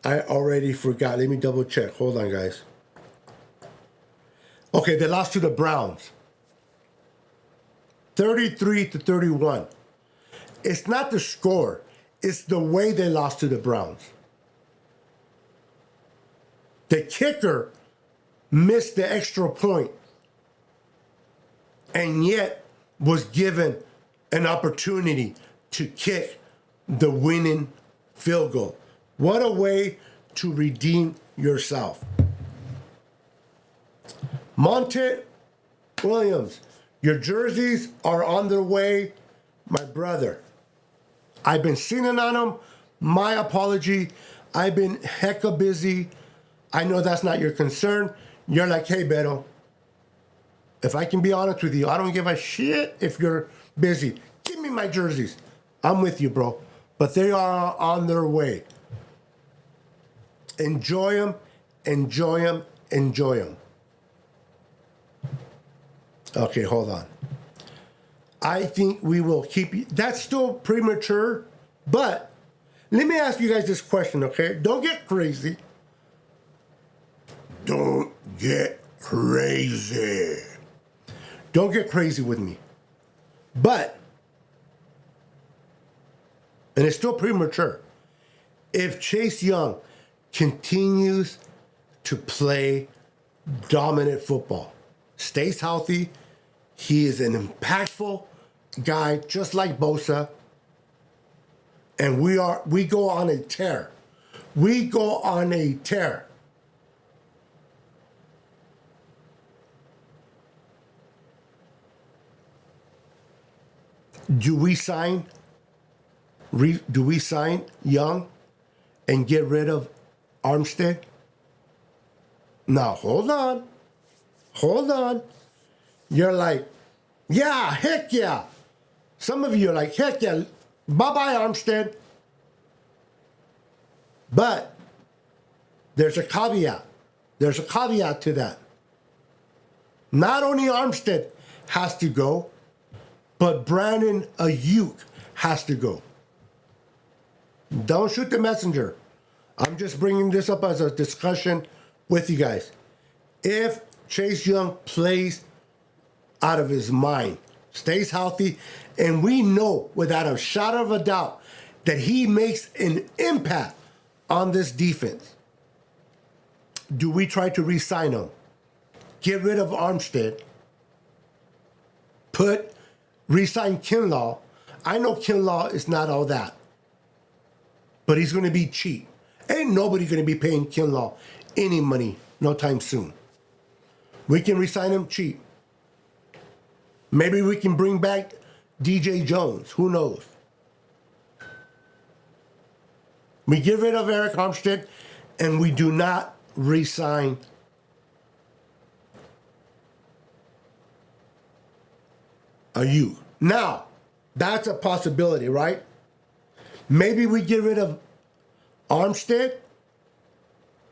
I already forgot. Let me double check. Hold on, guys. Okay, they lost to the Browns. 33-31. It's not the score. It's the way they lost to the Browns. The kicker missed the extra point and yet was given an opportunity to kick the winning field goal. What a way to redeem yourself. Monte Williams, your jerseys are on their way, my brother. I've been sitting on them. My apology. I've been hecka busy. I know that's not your concern. You're like, hey, Beto, if I can be honest with you, I don't give a shit if you're busy. Give me my jerseys. I'm with you, bro. But they are on their way. Enjoy them, enjoy them, enjoy them. Okay, hold on. I think we will keep... That's still premature, but let me ask you guys this question, okay? Don't get crazy. Don't get crazy. Don't get crazy with me. But, and it's still premature, if Chase Young continues to play dominant football, stays healthy, he is an impactful guy just like Bosa, and we go on a tear. We go on a tear. Do we sign Young and get rid of Armstead? Now, hold on. Hold on. You're like, yeah, heck yeah. Some of you are like, heck yeah, bye-bye Armstead. But there's a caveat. There's a caveat to that. Not only Armstead has to go, but Brandon Ayuk has to go. Don't shoot the messenger. I'm just bringing this up as a discussion with you guys. If Chase Young plays out of his mind, stays healthy, and we know without a shadow of a doubt that he makes an impact on this defense, do we try to re-sign him? Get rid of Armstead. Re-sign Kinlaw. I know Kinlaw is not all that, but he's going to be cheap. Ain't nobody going to be paying Kinlaw any money no time soon. We can re-sign him cheap. Maybe we can bring back DJ Jones. Who knows? We get rid of Eric Armstead, and we do not re-sign Ayuk. Now, that's a possibility, right? Maybe we get rid of Armstead,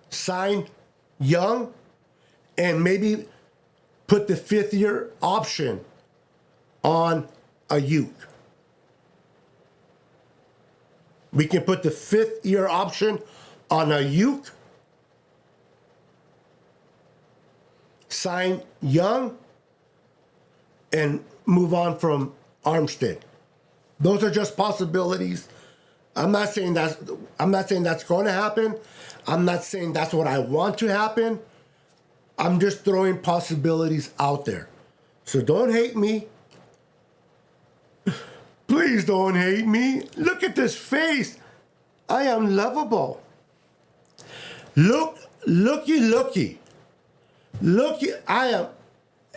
sign Young, and maybe put the fifth-year option on Ayuk. We can put the fifth-year option on Ayuk, sign Young, and move on from Armstead. Those are just possibilities. I'm not saying that's going to happen. I'm not saying that's what I want to happen. I'm just throwing possibilities out there. So don't hate me. Please don't hate me. Look at this face. I am lovable. Looky.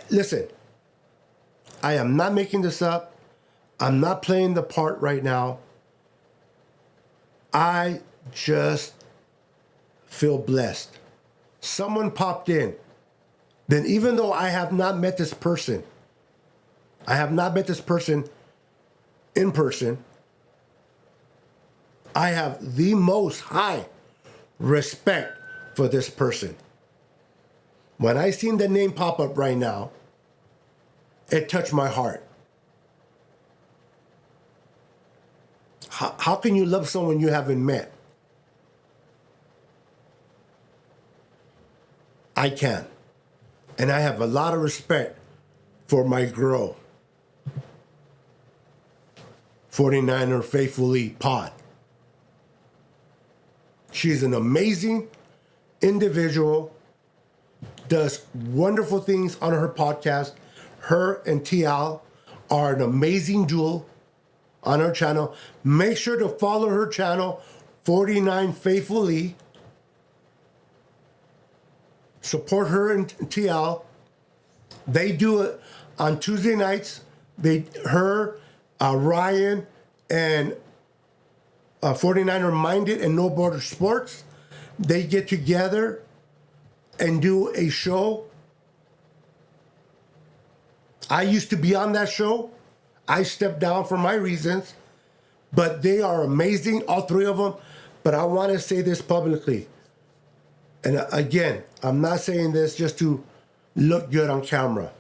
Listen, I am not making this up. I'm not playing the part right now. I just feel blessed. Someone popped in. Then even though I have not met this person in person, I have the most high respect for this person. When I seen the name pop up right now, it touched my heart. How can you love someone you haven't met? I can. And I have a lot of respect for my girl, 49er Faithfully Pod. She's an amazing individual, does wonderful things on her podcast. Her and TL are an amazing duo on her channel. Make sure to follow her channel, 49 Faithfully. Support her and TL. They do it on Tuesday nights. Ryan, and 49er Minded and No Border Sports, they get together and do a show. I used to be on that show. I stepped down for my reasons, but they are amazing, all three of them. But I want to say this publicly. And again, I'm not saying this just to look good on camera.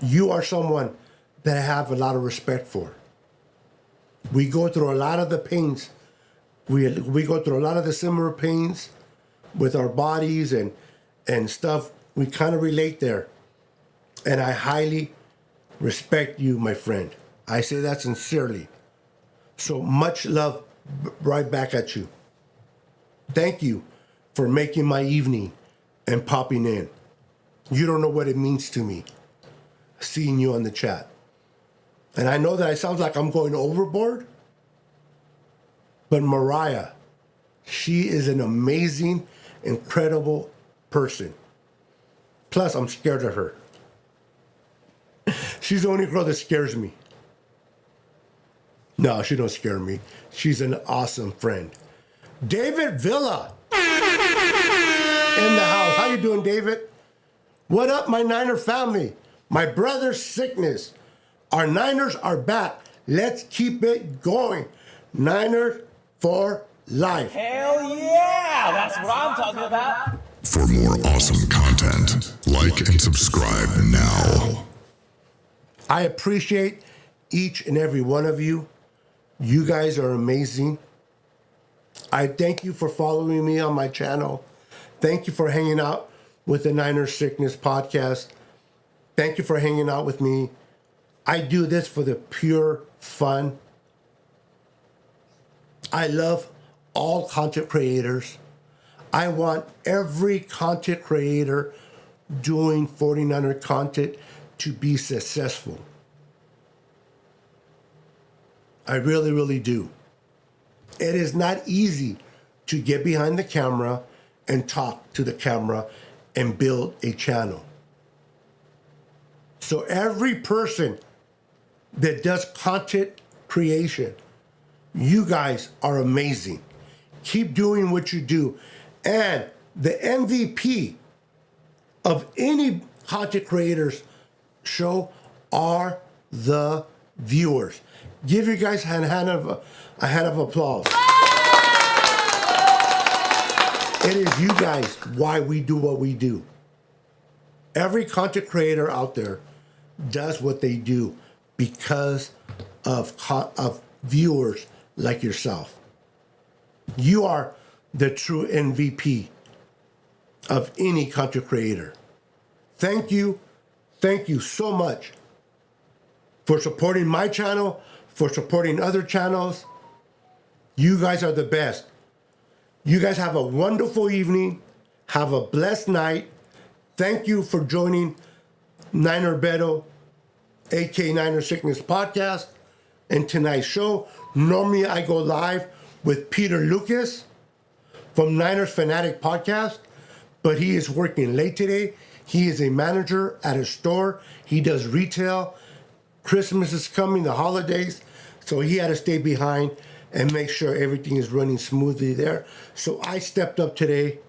You are someone that I have a lot of respect for. We go through a lot of the pains. We go through a lot of the similar pains with our bodies and stuff. We kind of relate there. And I highly respect you, my friend. I say that sincerely. So much love right back at you. Thank you for making my evening and popping in. You don't know what it means to me, seeing you on the chat. And I know that it sounds like I'm going overboard, but Mariah, she is an amazing, incredible person. Plus, I'm scared of her. She's the only girl that scares me. No, she don't scare me. She's an awesome friend. David Villa in the house. How you doing, David? What up, my Niner family? My brother's sickness. Our Niners are back. Let's keep it going. Niners for life. Hell yeah! That's what I'm talking about. For more awesome content, like and subscribe now. I appreciate each and every one of you. You guys are amazing. I thank you for following me on my channel. Thank you for hanging out with the Niner Sickness podcast. Thank you for hanging out with me. I do this for the pure fun. I love all content creators. I want every content creator doing 49er content to be successful. I really, really do. It is not easy to get behind the camera and talk to the camera and build a channel. So every person that does content creation, you guys are amazing. Keep doing what you do. And the MVP of any content creators show are the viewers. Give you guys a hand of applause. It is you guys why we do what we do. Every content creator out there does what they do because of viewers like yourself. You are the true MVP of any content creator. Thank you so much for supporting my channel, for supporting other channels. You guys are the best. You guys have a wonderful evening. Have a blessed night. Thank you for joining Niner Beto, aka Niner Sickness Podcast, and tonight's show. Normally I go live with Peter Lucas from Niners Fanatic Podcast, but he is working late today. He is a manager at a store. He does retail. Christmas is coming, the holidays, so he had to stay behind and make sure everything is running smoothly there. So I stepped up today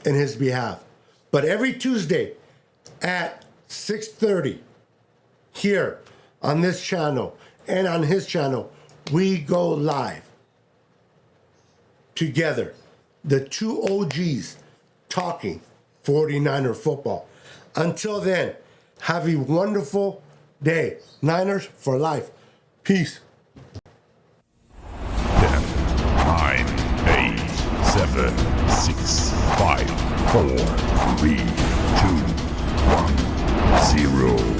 in his behalf. But every Tuesday at 6:30 here on this channel and on his channel, we go live together, the two OGs talking 49er football. Until then, have a wonderful day. Niners for life. Peace. 10, 9, 8, 7, 6, 3, 2, 1, 0.